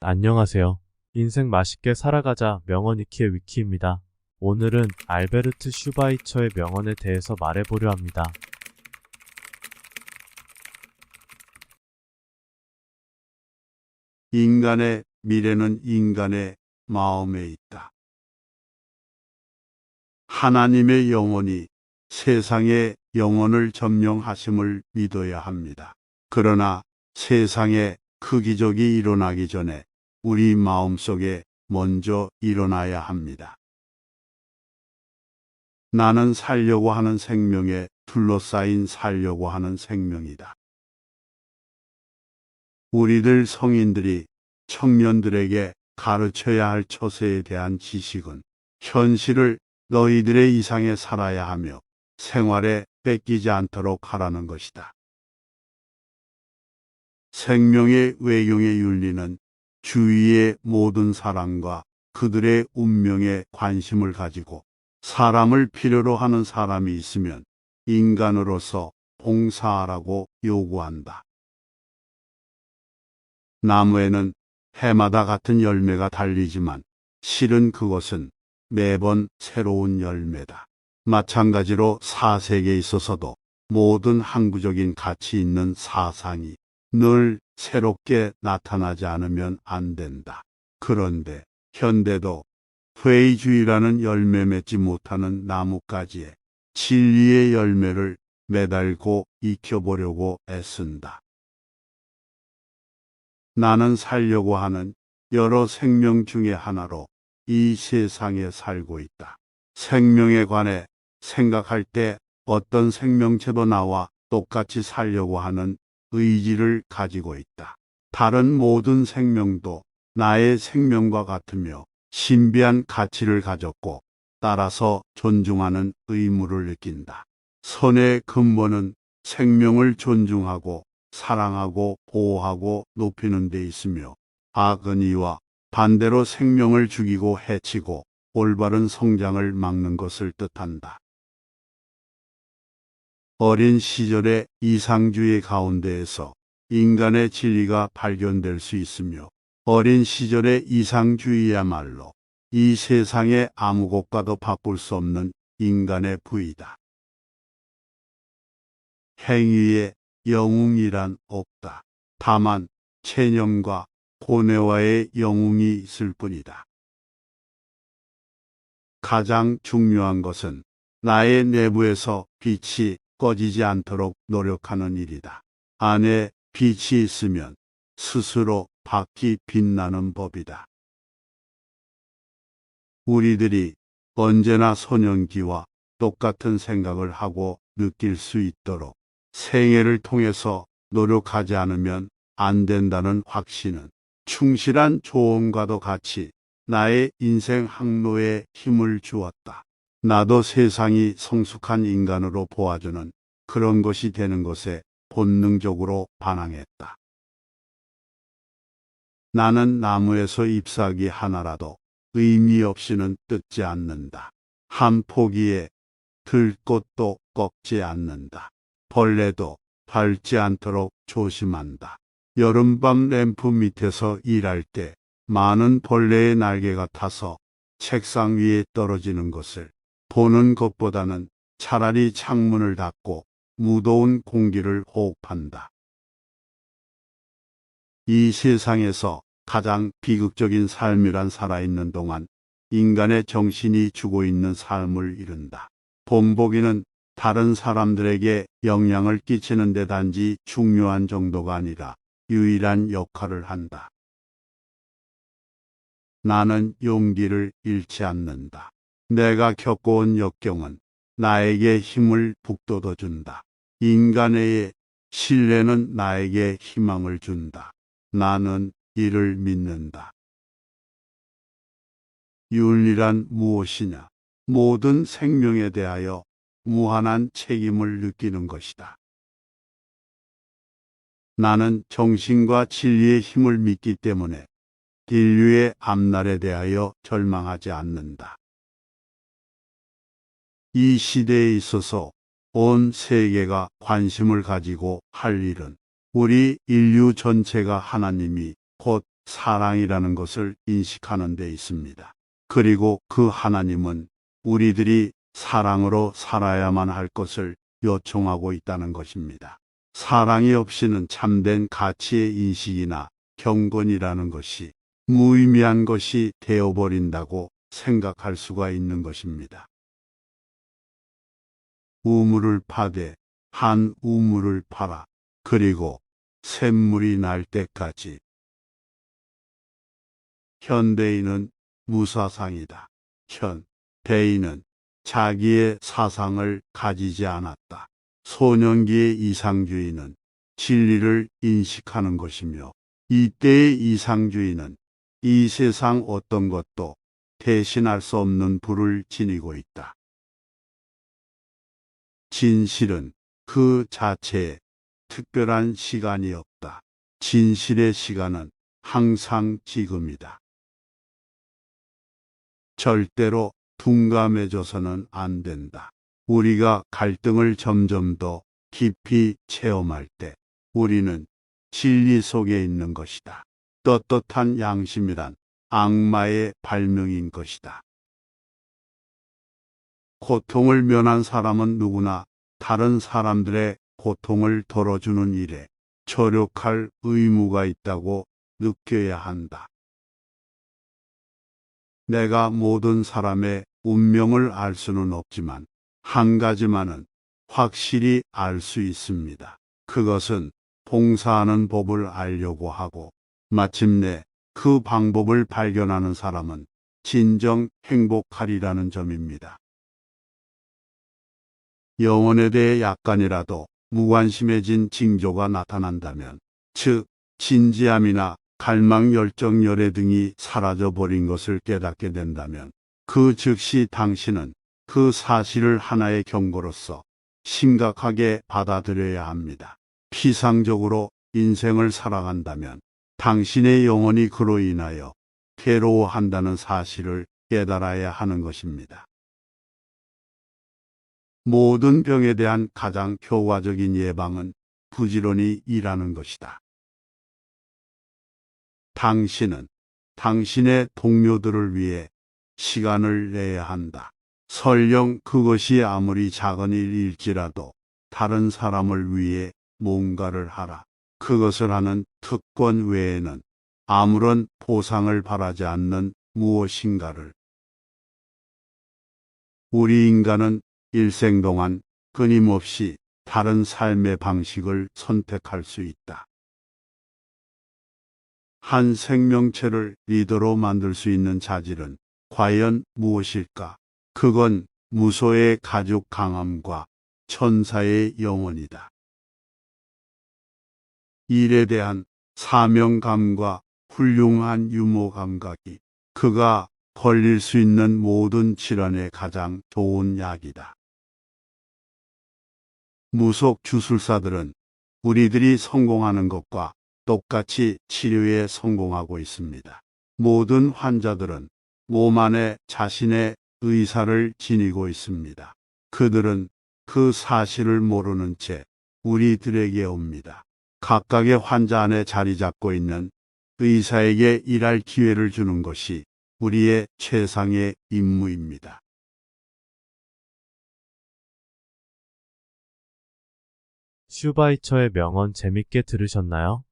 안녕하세요. 인생 맛있게 살아가자 명언 위키의 위키입니다. 오늘은 알베르트 슈바이처의 명언에 대해서 말해보려 합니다. 인간의 미래는 인간의 마음에 있다. 하나님의 영혼이 세상의 영혼을 점령하심을 믿어야 합니다. 그러나 세상에 그 기적이 일어나기 전에 우리 마음속에 먼저 일어나야 합니다. 나는 살려고 하는 생명에 둘러싸인 살려고 하는 생명이다. 우리들 성인들이 청년들에게 가르쳐야 할 처세에 대한 지식은 현실을 너희들의 이상에 살아야 하며 생활에 뺏기지 않도록 하라는 것이다. 생명의 외경의 윤리는 주위의 모든 사람과 그들의 운명에 관심을 가지고 사람을 필요로 하는 사람이 있으면 인간으로서 봉사하라고 요구한다. 나무에는 해마다 같은 열매가 달리지만 실은 그것은 매번 새로운 열매다. 마찬가지로 사색에 있어서도 모든 항구적인 가치 있는 사상이 늘 새롭게 나타나지 않으면 안 된다. 그런데 현대도 회의주의라는 열매 맺지 못하는 나뭇가지에 진리의 열매를 매달고 익혀보려고 애쓴다. 나는 살려고 하는 여러 생명 중에 하나로 이 세상에 살고 있다. 생명에 관해 생각할 때 어떤 생명체도 나와 똑같이 살려고 하는 의지를 가지고 있다. 다른 모든 생명도 나의 생명과 같으며 신비한 가치를 가졌고 따라서 존중하는 의무를 느낀다. 선의 근본은 생명을 존중하고 사랑하고 보호하고 높이는 데 있으며 악은 이와 반대로 생명을 죽이고 해치고 올바른 성장을 막는 것을 뜻한다. 어린 시절의 이상주의 가운데에서 인간의 진리가 발견될 수 있으며 어린 시절의 이상주의야말로 이 세상의 아무 곳과도 바꿀 수 없는 인간의 부이다. 행위에 영웅이란 없다. 다만 체념과 고뇌와의 영웅이 있을 뿐이다. 가장 중요한 것은 나의 내부에서 빛이 꺼지지 않도록 노력하는 일이다. 안에 빛이 있으면 스스로 밖이 빛나는 법이다. 우리들이 언제나 소년기와 똑같은 생각을 하고 느낄 수 있도록 생애를 통해서 노력하지 않으면 안 된다는 확신은 충실한 조언과도 같이 나의 인생 항로에 힘을 주었다. 나도 세상이 성숙한 인간으로 보아주는 그런 것이 되는 것에 본능적으로 반항했다. 나는 나무에서 잎사귀 하나라도 의미 없이는 뜯지 않는다. 한 포기에 들꽃도 꺾지 않는다. 벌레도 밟지 않도록 조심한다. 여름밤 램프 밑에서 일할 때 많은 벌레의 날개가 타서 책상 위에 떨어지는 것을 보는 것보다는 차라리 창문을 닫고 무더운 공기를 호흡한다. 이 세상에서 가장 비극적인 삶이란 살아있는 동안 인간의 정신이 죽어 있는 삶을 이룬다. 본보기는 다른 사람들에게 영향을 끼치는 데 단지 중요한 정도가 아니라 유일한 역할을 한다. 나는 용기를 잃지 않는다. 내가 겪어온 역경은 나에게 힘을 북돋워준다. 인간의 신뢰는 나에게 희망을 준다. 나는 이를 믿는다. 윤리란 무엇이냐? 모든 생명에 대하여 무한한 책임을 느끼는 것이다. 나는 정신과 진리의 힘을 믿기 때문에 인류의 앞날에 대하여 절망하지 않는다. 이 시대에 있어서 온 세계가 관심을 가지고 할 일은 우리 인류 전체가 하나님이 곧 사랑이라는 것을 인식하는 데 있습니다. 그리고 그 하나님은 우리들이 사랑으로 살아야만 할 것을 요청하고 있다는 것입니다. 사랑이 없이는 참된 가치의 인식이나 경건이라는 것이 무의미한 것이 되어버린다고 생각할 수가 있는 것입니다. 우물을 파되 한 우물을 파라. 그리고 샘물이 날 때까지. 현대인은 무사상이다. 현대인은 자기의 사상을 가지지 않았다. 소년기의 이상주의는 진리를 인식하는 것이며 이때의 이상주의는 이 세상 어떤 것도 대신할 수 없는 부를 지니고 있다. 진실은 그 자체에 특별한 시간이 없다. 진실의 시간은 항상 지금이다. 절대로 둔감해져서는 안 된다. 우리가 갈등을 점점 더 깊이 체험할 때 우리는 진리 속에 있는 것이다. 떳떳한 양심이란 악마의 발명인 것이다. 고통을 면한 사람은 누구나 다른 사람들의 고통을 덜어주는 일에 조력할 의무가 있다고 느껴야 한다. 내가 모든 사람의 운명을 알 수는 없지만 한 가지만은 확실히 알 수 있습니다. 그것은 봉사하는 법을 알려고 하고 마침내 그 방법을 발견하는 사람은 진정 행복하리라는 점입니다. 영혼에 대해 약간이라도 무관심해진 징조가 나타난다면, 즉 진지함이나 갈망, 열정, 열애 등이 사라져버린 것을 깨닫게 된다면 그 즉시 당신은 그 사실을 하나의 경고로서 심각하게 받아들여야 합니다. 피상적으로 인생을 살아간다면 당신의 영혼이 그로 인하여 괴로워한다는 사실을 깨달아야 하는 것입니다. 모든 병에 대한 가장 효과적인 예방은 부지런히 일하는 것이다. 당신은 당신의 동료들을 위해 시간을 내야 한다. 설령 그것이 아무리 작은 일일지라도 다른 사람을 위해 뭔가를 하라. 그것을 하는 특권 외에는 아무런 보상을 바라지 않는 무엇인가를. 우리 인간은 일생 동안 끊임없이 다른 삶의 방식을 선택할 수 있다. 한 생명체를 리더로 만들 수 있는 자질은 과연 무엇일까? 그건 무소의 가죽 강함과 천사의 영혼이다. 일에 대한 사명감과 훌륭한 유머 감각이 그가 걸릴 수 있는 모든 질환에 가장 좋은 약이다. 무속 주술사들은 우리들이 성공하는 것과 똑같이 치료에 성공하고 있습니다. 모든 환자들은 몸 안에 자신의 의사를 지니고 있습니다. 그들은 그 사실을 모르는 채 우리들에게 옵니다. 각각의 환자 안에 자리 잡고 있는 의사에게 일할 기회를 주는 것이 우리의 최상의 임무입니다. 슈바이처의 명언 재밌게 들으셨나요?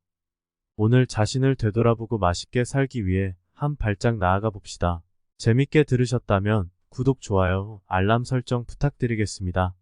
오늘 자신을 되돌아보고 맛있게 살기 위해 한 발짝 나아가 봅시다. 재밌게 들으셨다면 구독, 좋아요, 알람 설정 부탁드리겠습니다.